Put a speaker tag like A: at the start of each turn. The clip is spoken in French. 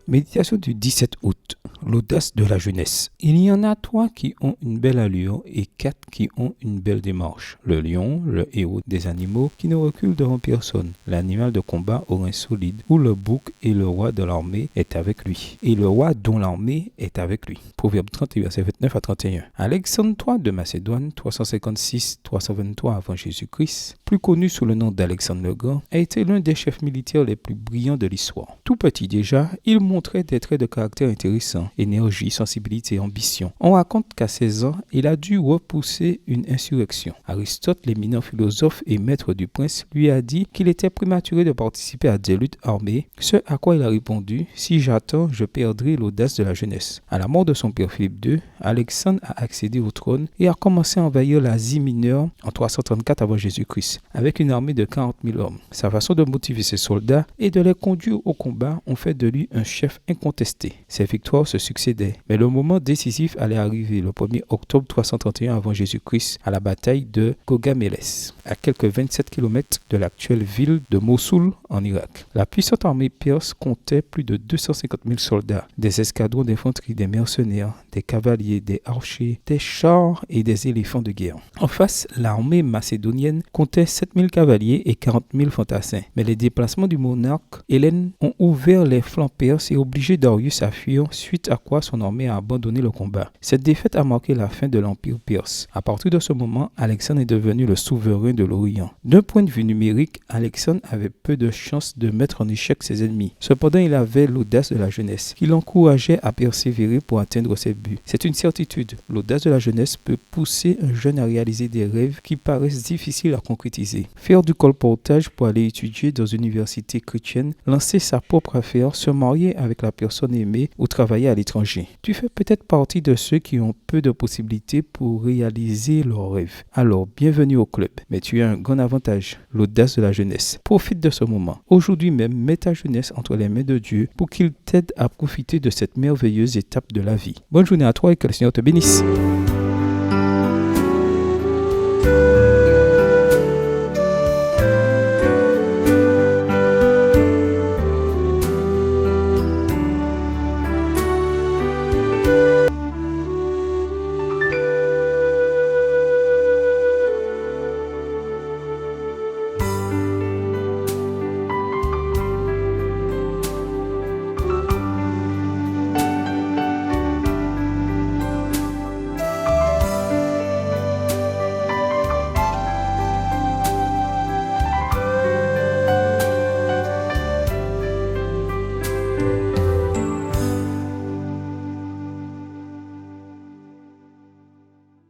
A: Méditation du 17 août. L'audace de la jeunesse. Il y en a 3 qui ont une belle allure et 4 qui ont une belle démarche. Le lion, le héros des animaux qui ne recule devant personne. L'animal de combat au rein solide, où le bouc et le roi de l'armée est avec lui. Et le roi dont l'armée est avec lui. Proverbe 30, versets 29 à 31. Alexandre III de Macédoine, 356-323 avant Jésus-Christ, plus connu sous le nom d'Alexandre le Grand, a été l'un des chefs militaires les plus brillants de l'histoire. Tout petit déjà, il montrait des traits de caractère intéressants. Énergie, sensibilité et ambition. On raconte qu'à 16 ans, il a dû repousser une insurrection. Aristote, l'éminent philosophe et maître du prince, lui a dit qu'il était prématuré de participer à des luttes armées, ce à quoi il a répondu « Si j'attends, je perdrai l'audace de la jeunesse ». À la mort de son père Philippe II, Alexandre a accédé au trône et a commencé à envahir l'Asie mineure en 334 avant Jésus-Christ, avec une armée de 40 000 hommes. Sa façon de motiver ses soldats et de les conduire au combat ont fait de lui un chef incontesté. Ses victoires se succédaient, mais le moment décisif allait arriver le 1er octobre 331 avant Jésus-Christ à la bataille de Gaugamélès, à quelques 27 km de l'actuelle ville de Mossoul en Irak. La puissante armée perse comptait plus de 250 000 soldats, des escadrons d'infanterie, des mercenaires, des cavaliers, des archers, des chars et des éléphants de guerre. En face, l'armée macédonienne comptait 7 000 cavaliers et 40 000 fantassins, mais les déplacements du monarque Hélène ont ouvert les flancs perses et obligé Darius à fuir, suite à quoi son armée a abandonné le combat. Cette défaite a marqué la fin de l'Empire perse. À partir de ce moment, Alexandre est devenu le souverain de l'Orient. D'un point de vue numérique, Alexandre avait peu de chances de mettre en échec ses ennemis. Cependant, il avait l'audace de la jeunesse, qui l'encourageait à persévérer pour atteindre ses buts. C'est une certitude. L'audace de la jeunesse peut pousser un jeune à réaliser des rêves qui paraissent difficiles à concrétiser. Faire du colportage pour aller étudier dans une université chrétienne, lancer sa propre affaire, se marier avec la personne aimée ou travailler à l'étranger. Tu fais peut-être partie de ceux qui ont peu de possibilités pour réaliser leurs rêves. Alors, bienvenue au club. Mais tu as un grand avantage, l'audace de la jeunesse. Profite de ce moment. Aujourd'hui même, mets ta jeunesse entre les mains de Dieu pour qu'il t'aide à profiter de cette merveilleuse étape de la vie. Bonne journée à toi et que le Seigneur te bénisse.